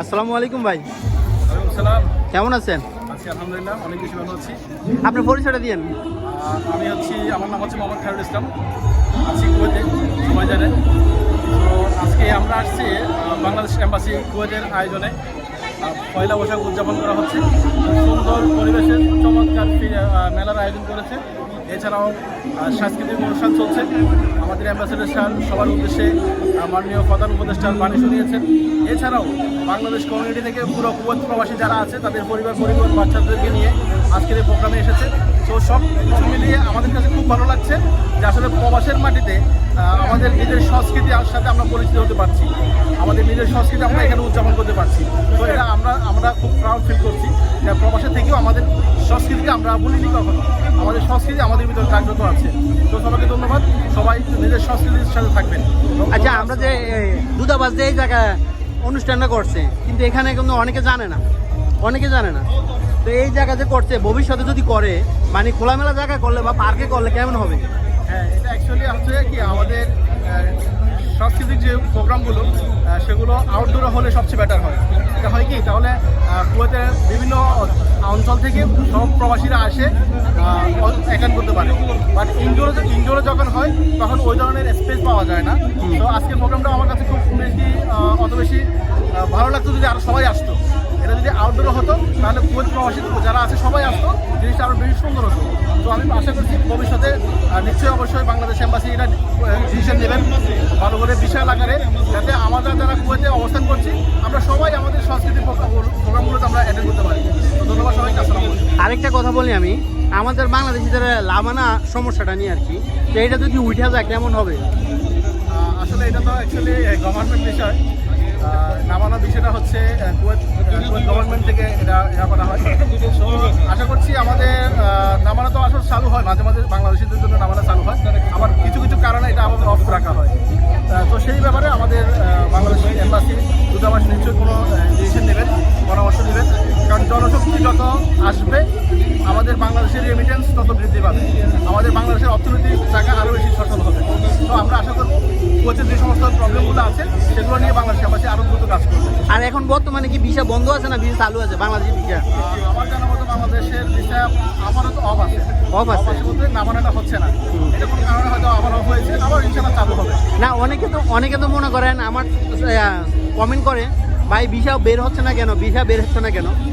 আসসালামু আলাইকুম ভাই। ওয়ালাইকুম সালাম। কেমন আছেন? আছি আলহামদুলিল্লাহ, অনেক বেশি ভালো আছি। আপনার পরিচয়টা দিয়েন। আমার নাম হচ্ছে মোহাম্মদ খায়রুল ইসলাম, আছি কুয়েতে, সবাই জানে। তো আজকে আমরা আসছি বাংলাদেশ এম্বাসি কুয়েতের আয়োজনে পয়লা বৈশাখ উদযাপন করা হচ্ছে। সুন্দর পরিবেশের চমৎকার মেলার আয়োজন করেছে। এছাড়াও সাংস্কৃতিক অনুষ্ঠান চলছে। আমাদের অ্যাম্বাসেডর স্যার সবার উদ্দেশ্যে মাননীয় প্রধান উপদেষ্টার বাণী শুনিয়েছেন। এছাড়াও বাংলাদেশ কমিউনিটি থেকে পুরো কুয়েত প্রবাসী যারা আছে তাদের পরিবার বাচ্চাদেরকে নিয়ে আজকের এই প্রোগ্রামে এসেছে। তো সব কিছু মিলিয়ে আমাদের কাছে খুব ভালো লাগছে যে আসলে প্রবাসের মাটিতে আমাদের নিজের সংস্কৃতির সাথে আমরা পরিচিত হতে পারছি, আমাদের নিজের সংস্কৃতি আমরা এখানে উদযাপন করতে পারছি। তো এটা আমরা খুব প্রাউড ফিল করছি যে প্রবাসের থেকেও আমাদের সংস্কৃতিকে আমরা বলিনি কখনো, আমাদের সংস্কৃতি আমাদের ভিতরে জাগ্রত আছে। তো সবাইকে ধন্যবাদ, সবাই নিজের সংস্কৃতির সাথে থাকবেন। আচ্ছা, আমরা যে দূতাবাস যে এই জায়গায় অনুষ্ঠানটা করছে, কিন্তু এখানে কিন্তু অনেকে জানে না। তো এই জায়গা যে করছে, ভবিষ্যতে যদি করে মানে খোলামেলা জায়গা করলে বা পার্কে করলে কেমন হবে? হ্যাঁ, এটা অ্যাকচুয়ালি হচ্ছে কি আমাদের সাংস্কৃতিক যে প্রোগ্রামগুলো সেগুলো আউটডোরে হলে সবচেয়ে বেটার হয়। এটা হয় কি, তাহলে কুয়েতের বিভিন্ন অঞ্চল থেকে সব প্রবাসীরা আসে অ্যাটেন্ড করতে পারে। বাট ইনডোরে যখন হয় তখন ওই ধরনের স্পেস পাওয়া যায় না। তো আজকের প্রোগ্রামটা আমার কাছে খুব বেশি অত বেশি ভালো লাগতো যদি আরও সবাই আসতো। এটা যদি আউটডোরে হতো তাহলে কুয়েত প্রবাসী যারা আছে সবাই আসতো, জিনিসটা আরও বেশি সুন্দর হতো। তো আমি আশা করছি ভবিষ্যতে নিশ্চয়ই অবশ্যই বাংলাদেশ এম্বাসি এটা ডিসিশন নেবেন ভালো করে বিশাল আকারে, যাতে আমরা যারা কুয়েতে অবস্থান করছি আমরা সবাই আমাদের সাংস্কৃতিক প্রোগ্রামগুলোতে আমরা অ্যাটেন্ড করতে পারি। তো ধন্যবাদ সবাইকে, আসসালামু আলাইকুম। আরেকটা কথা বলি আমি, আমাদের বাংলাদেশিদের লামানা সমস্যাটা নিয়ে আর কি, তো এটা যদি উঠে যায় কেমন হবে? আসলে এটা তো অ্যাকচুয়ালি গভর্নমেন্ট বিষয়। নামানো বিষয়টা হচ্ছে কুয়েত গভর্নমেন্ট থেকে এটা করা হয়। তো আশা করছি আমাদের নামানো তো আসলে চালু হয়, মাঝে মাঝে বাংলাদেশিদের জন্য নামানো চালু হয়, আবার কিছু কিছু কারণে এটা আমাদের অফ রাখা হয়। তো সেই ব্যাপারে আমাদের বাংলাদেশ এম্বাসি দূতাবাস নিশ্চয়ই কোনো ডিসিশন নেবেন, পরামর্শ নেবেন। কারণ জনশক্তি যত আসবে আমাদের বাংলাদেশের রেমিটেন্স তত বৃদ্ধি পাবে, আমাদের বাংলাদেশের অর্থনৈতিক জায়গা আরও বেশি সচল হবে। তো আমরা আশা করবো কুয়েতের যে সমস্ত প্রবলেমগুলো আছে সেগুলো নিয়ে বাংলাদেশ এম্বাসি আরও দ্রুত কাজ করবে। আর এখন বর্তমানে কি ভিসা বন্ধ আছে না ভিসা চালু আছে? বাংলাদেশের ভিসা আমার জানা মতো বাংলাদেশের ভিসা আপাতত অফ আছে বলতে নামানোটা হচ্ছে না। এটা কোনো কারণে হয়তো আবার অফ হয়েছে, আবার ইনশাল্লাহ চালু হবে। না, অনেকে তো মনে করেন, আমার কমেন্ট করে ভাই ভিসা বের হচ্ছে না কেন,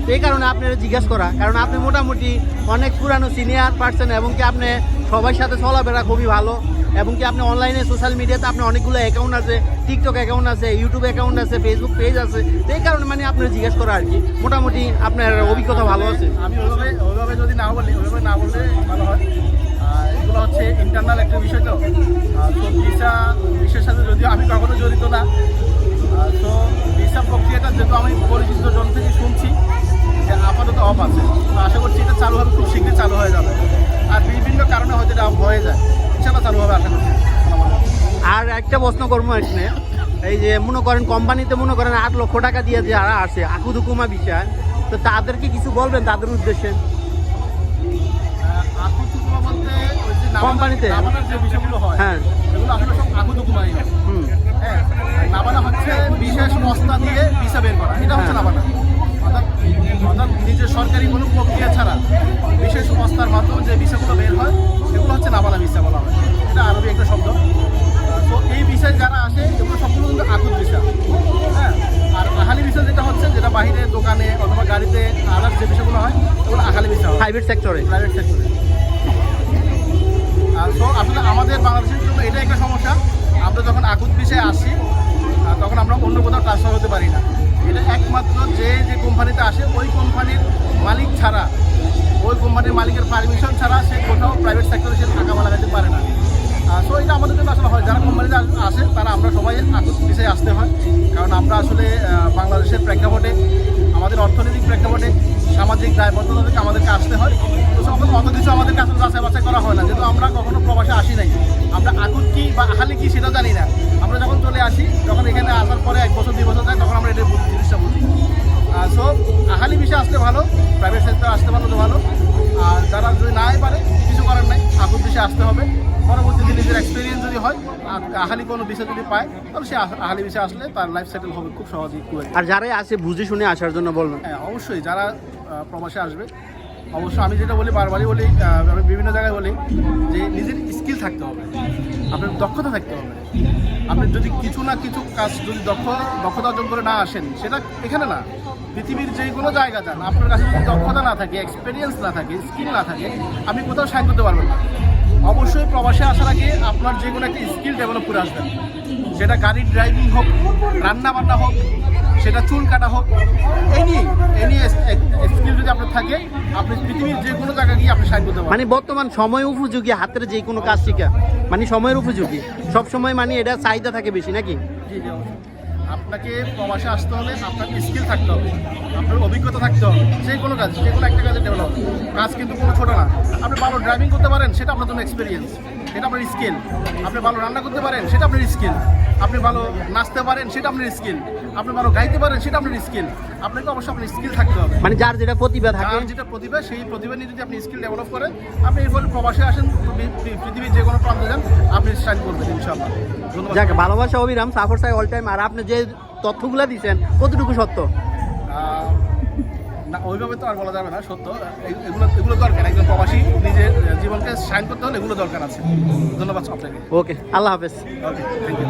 তো এই কারণে আপনারা জিজ্ঞেস করা, কারণ আপনি মোটামুটি অনেক পুরানো সিনিয়র পার্সন এবং কি আপনি সবার সাথে চলাফেরা খুবই ভালো, এবং কি আপনি অনলাইনে সোশ্যাল মিডিয়াতে আপনার অনেকগুলো অ্যাকাউন্ট আছে, টিকটক অ্যাকাউন্ট আছে, ইউটিউব অ্যাকাউন্ট আছে, ফেসবুক পেজ আছে, তো এই কারণে মানে আপনারা জিজ্ঞেস করা আর কি। মোটামুটি আপনার অভিজ্ঞতা ভালো আছে। আমি ওইভাবে যদি না বললে ভালো হয়। এগুলো হচ্ছে ইন্টারনাল একটা বিষয়। তো ভিসার সাথে যদিও আমি কখনো জড়িত না, তো ভিসা প্রক্রিয়াটা যেহেতু আমি পরিচিত জন থেকে শুনছি যে আপাতত অফ আছে, তো আশা করছি এটা চালু হবে, খুব শীঘ্রই চালু হয়ে যাবে। আর বিভিন্ন কারণে হয়তো এটা অফ হয়ে যায়, ইনশাল্লাহ চালু হবে আশা করছি। আর একটা প্রশ্ন করবো এখানে, এই যে মনে করেন কোম্পানিতে 8 লক্ষ টাকা দিয়ে যারা আসে আকুদুকুমা বিষয়, তো তাদেরকে কিছু বলবেন তাদের উদ্দেশ্যে? কোম্পানিতে নামানোর যে বিষয়গুলো হয়, হ্যাঁ, এগুলো আসলে সব আকুদুকুমাই হয়। হ্যাঁ, নামানো হচ্ছে বিশেষ সংস্থা দিয়ে ভিসা বের করা, এটা হচ্ছে নামানো। অর্থাৎ নিজের সরকারি কোনো প্রক্রিয়া ছাড়া বিশেষ সংস্থার মাধ্যমে যে ভিসাগুলো বের হয় এগুলো হচ্ছে নামানা ভিসা বলা হয়। এটা আরবি একটা শব্দ। তো এই ভিসায় যারা আসে এগুলো সবগুলো কিন্তু আকুদ ভিসা। হ্যাঁ, আর আহালি ভিসা যেটা হচ্ছে, যেটা বাইরে দোকানে অথবা গাড়িতে আদার্স যে ভিসাগুলো হয় ওগুলো আহালি ভিসা হয় প্রাইভেট সেক্টরে। তো আসলে আমাদের বাংলাদেশের জন্য এটা একটা সমস্যা, আমরা যখন আকুদ ভিসায় আসি তখন আমরা অন্য কোথাও ট্রান্সফার হতে পারি না। এটা একমাত্র যে কোম্পানিতে আসে ওই কোম্পানির মালিক ছাড়া, ওই কোম্পানির মালিকের পারমিশন ছাড়া সে কোথাও প্রাইভেট সেক্টরে সে টাকা লাগাতে পারে না। তো এটা আমাদের জন্য আসলে হয়, যারা কোম্পানিতে আসে তারা আমরা সবাই আকুদ ভিসায় আসতে হয়। কারণ আমরা আসলে বাংলাদেশের প্রেক্ষাপটে, আমাদের অর্থনৈতিক প্রেক্ষাপটে, সামাজিক দায়বদ্ধতা থেকে আমাদেরকে আসতে হয়। তো অত কিছু আমাদের কাছে বাছাই করা হয় না, যেহেতু আমরা কখনো প্রবাসে আসি নাই, আমরা আকুদ কি বা আহালি কি সেটা জানি না। আমরা যখন চলে আসি, যখন এখানে আসার পরে 1 বছর 2 বছর যায়, তখন আমরা এটা জিনিসটা বুঝি। সো আহালি বিষয় আসতে ভালো, প্রাইভেট সেক্টর আসতে ভালো তো ভালো। আর যারা যদি নাই পারে কিছু করার নাই, আকুল দেশে আসতে হবে। পরবর্তীতে নিজের এক্সপিরিয়েন্স যদি হয়, আহালি কোনো বিষয় যদি পায়, তাহলে সে আহালি বিষয়ে আসলে তার লাইফ সেটেল হবে খুব সহজেই কুয়েতে। আর যারাই আসে বুঝে শুনে আসার জন্য বলবেন। হ্যাঁ, অবশ্যই যারা প্রবাসে আসবে, অবশ্যই আমি যেটা বলি, বারবারই বলি, আমি বিভিন্ন জায়গায় বলি যে নিজের স্কিল থাকতে হবে, আপনার দক্ষতা থাকতে হবে। আপনি যদি কিছু না কিছু কাজ যদি দক্ষতা অর্জন করে না আসেন, সেটা এখানে না, পৃথিবীর যে কোনো জায়গা যান, আপনার কাছে যদি দক্ষতা না থাকে, এক্সপিরিয়েন্স না থাকে, স্কিল না থাকে, আপনি কোথাও সাইন করতে পারবেন না। অবশ্যই প্রবাসে আসার আগে আপনার যে কোনো একটা স্কিল ডেভেলপ করে আসবেন, সেটা গাড়ির ড্রাইভিং হোক, রান্না বান্না হোক, সেটা চুল কাটা হোক, এনি স্কিল যদি আপনার থাকে, আপনি পৃথিবীর যে কোনো জায়গায় গিয়ে আপনি সাইন করতে পারবেন। মানে বর্তমান সময় উপযোগী হাতের যে কোনো কাজ শিখা, মানে সময়ের উপযোগী সব সময়, মানে এটা চাহিদা থাকে বেশি নাকি? জি জি, অবশ্যই। আপনাকে প্রবাসে আসতে হলে আপনার স্কিল থাকতে হবে, আপনার অভিজ্ঞতা থাকতে হবে, যে কোনো কাজ, যে কোনো একটা কাজে ডেভেলপ। কাজ কিন্তু কোনো ছোটো না। আপনি ভালো ড্রাইভিং করতে পারেন, সেটা আপনার জন্য এক্সপিরিয়েন্স, সেটা আপনার স্কিল। আপনি ভালো রান্না করতে পারেন, সেটা আপনার স্কিল। আপনি ভালো নাচতে পারেন, সেটা আপনার স্কিল। আপনি ভালো গাইতে পারেন, সেটা আপনার স্কিল। আপনাকে অবশ্যই আপনার স্কিল থাকতে হবে। মানে যার যেটা প্রতিভা থাকে, আর যেটা প্রতিভা, সেই প্রতিভা নিয়ে যদি আপনি স্কিল ডেভেলপ করেন, আপনি এরপরে প্রবাসে আসেন, পৃথিবীর যে কোনো প্রান্তে যান, আপনি সাইন করবেন ইনশাআল্লাহ। ধন্যবাদ। যাক, ভালোবাসা অবিরাম, সাফর সাই অল টাইম। আর আপনি যে তথ্যগুলো দিচ্ছেন কতটুকু সত্য? না, ওইভাবে তো আর বলা যাবে না সত্য। এগুলো দরকার, একজন প্রবাসী নিজের জীবনকে সাইন করতে হলে এগুলো দরকার আছে। ধন্যবাদ আপনাকে। ওকে, আল্লাহ হাফেজ। ওকে, থ্যাংক ইউ।